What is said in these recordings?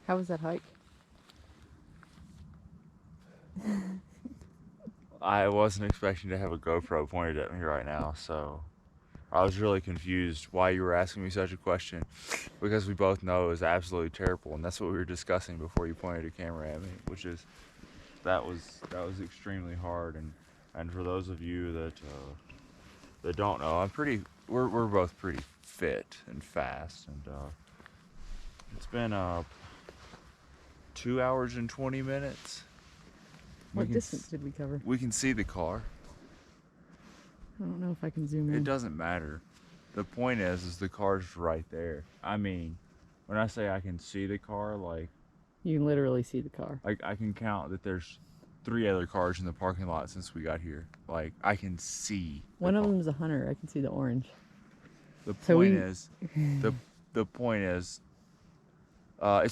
How was that hike? I wasn't expecting to have a GoPro pointed at me right now, so I was really confused why you were asking me such a question, because we both know it was absolutely terrible, and that's what we were discussing before you pointed a camera at me, which is that was extremely hard, and for those of you that don't know, we're both pretty fit and fast, and it's been 2 hours and 20 minutes. What distance did we cover? We can see the car. I don't know if I can zoom in. It doesn't matter. The point is the car's right there. I mean, when I say I can see the car, like, you can literally see the car. like I can count that there's 3 other cars in the parking lot since we got here. Like, I can see. One of them's a Hunter. I can see the orange. The point is, it's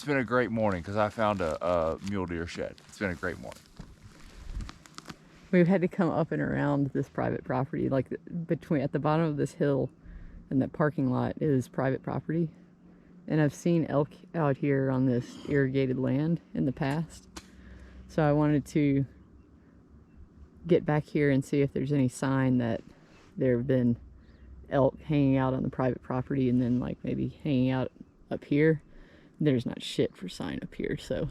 been a great morning because I found a mule deer shed. It's been a great morning. We've had to come up and around this private property, like at the bottom of this hill and that parking lot is private property. And I've seen elk out here on this irrigated land in the past. So I wanted to get back here and see if there's any sign that there have been elk hanging out on the private property and then like maybe hanging out up here. There's not shit for sign up here. So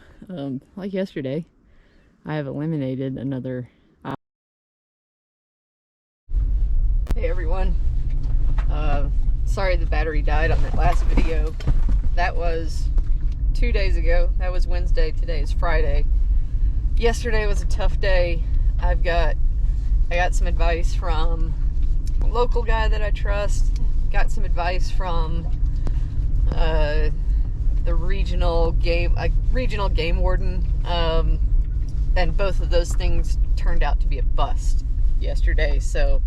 like yesterday, I have eliminated another. Hey everyone, sorry the battery died on that last video. That was 2 days ago. That was Wednesday. Today is Friday. Yesterday was a tough day. I got some advice from a local guy that I trust. Got some advice from the regional game warden, and both of those things turned out to be a bust yesterday. So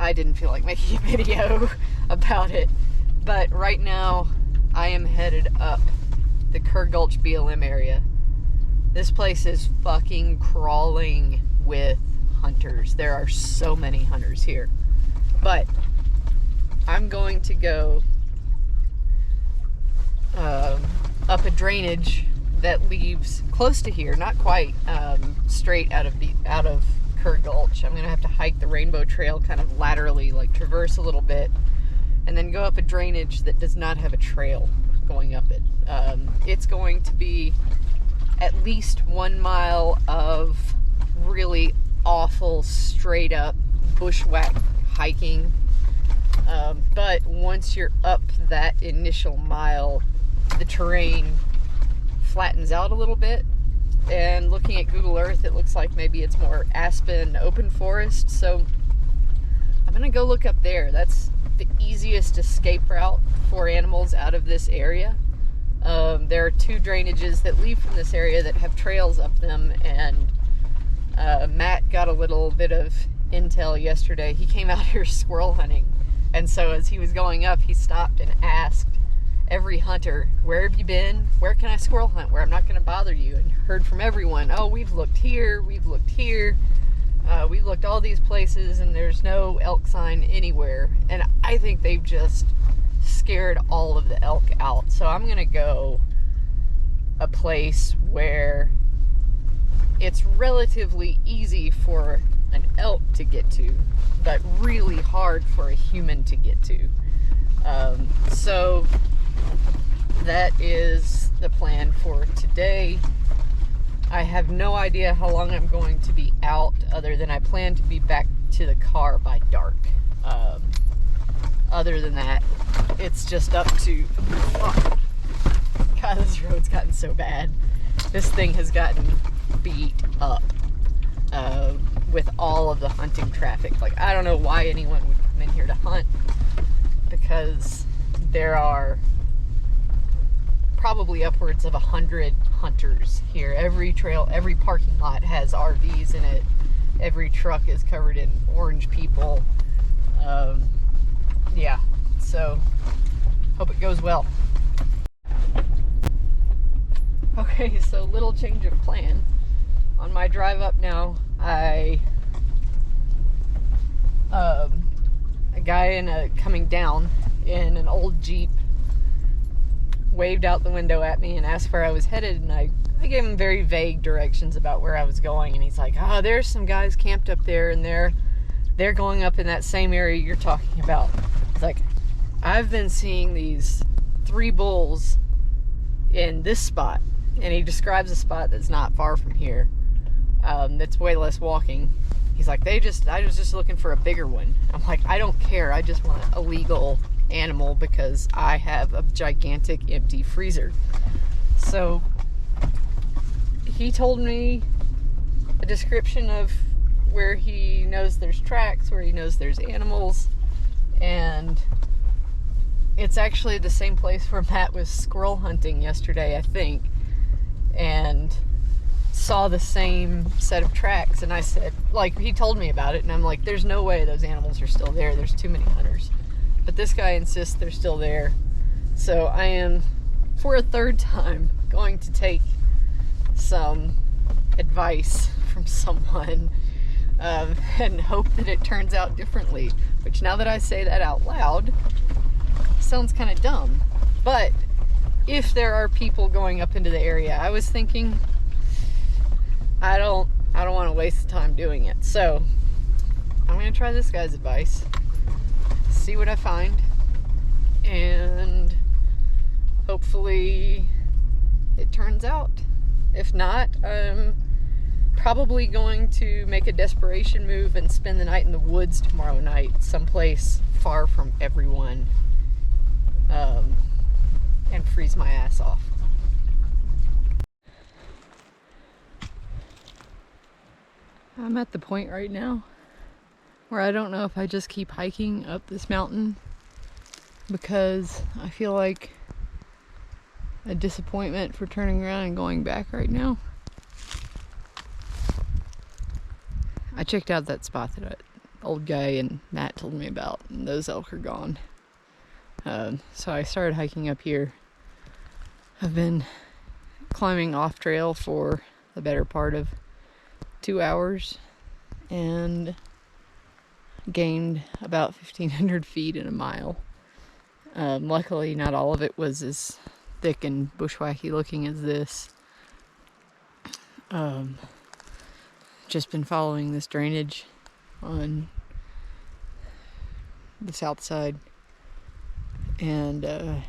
I didn't feel like making a video about it, but right now I am headed up the Kerr Gulch BLM area. This place is fucking crawling with hunters. There are so many hunters here, but I'm going to go up a drainage that leaves close to here, not quite straight out of Kerr Gulch. I'm gonna have to hike the Rainbow Trail kind of laterally, like traverse a little bit, and then go up a drainage that does not have a trail going up it. It's going to be at least 1 mile of really awful, straight up bushwhack hiking. But once you're up that initial mile, the terrain flattens out a little bit. And looking at Google Earth, it looks like maybe it's more aspen, open forest. So I'm gonna go look up there. That's the easiest escape route for animals out of this area. There are 2 drainages that leave from this area that have trails up them, and Matt got a little bit of intel yesterday. He came out here squirrel hunting, and so as he was going up, he stopped and asked every hunter, where have you been? Where can I squirrel hunt where I'm not going to bother you? And heard from everyone, oh, we've looked here, we've looked here, we've looked all these places, and there's no elk sign anywhere. And I think they've just scared all of the elk out. So I'm going to go a place where it's relatively easy for an elk to get to, but really hard for a human to get to. So that is the plan for today. I have no idea how long I'm going to be out, other than I plan to be back to the car by dark. Other than that, it's just up to... Oh, God, this road's gotten so bad. This thing has gotten beat up with all of the hunting traffic. Like, I don't know why anyone would come in here to hunt, because there are probably upwards of 100 hunters here. Every trail, every parking lot has RVs in it. Every truck is covered in orange people. Yeah, so hope it goes well. Okay, so little change of plan. On my drive up now, a guy coming down in an old Jeep waved out the window at me and asked where I was headed, and I gave him very vague directions about where I was going, and he's like, oh, there's some guys camped up there, and they're going up in that same area you're talking about. It's like, I've been seeing these 3 bulls in this spot, and he describes a spot that's not far from here, that's way less walking. He's like, I was just looking for a bigger one. I'm like, I don't care, I just want a legal animal because I have a gigantic empty freezer. So he told me a description of where he knows there's tracks, where he knows there's animals, and it's actually the same place where Matt was squirrel hunting yesterday, I think, and saw the same set of tracks. And I said, like, he told me about it, and I'm like, there's no way those animals are still there, there's too many hunters. But this guy insists they're still there. So I am, for a 3rd time, going to take some advice from someone, and hope that it turns out differently. Which, now that I say that out loud, sounds kind of dumb. But if there are people going up into the area, I was thinking, I don't want to waste the time doing it. So I'm going to try this guy's advice, see what I find, and hopefully it turns out. If not, I'm probably going to make a desperation move and spend the night in the woods tomorrow night, someplace far from everyone, and freeze my ass off. I'm at the point right now where I don't know if I just keep hiking up this mountain, because I feel like a disappointment for turning around and going back right now. I checked out that spot that old guy and Matt told me about, and those elk are gone. So I started hiking up here. I've been climbing off trail for the better part of 2 hours and gained about 1,500 feet in a mile. Luckily, not all of it was as thick and bushwhacky looking as this. Just been following this drainage on the south side, and I'm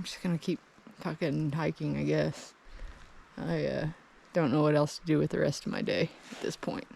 just gonna keep fucking hiking, I guess. I don't know what else to do with the rest of my day at this point.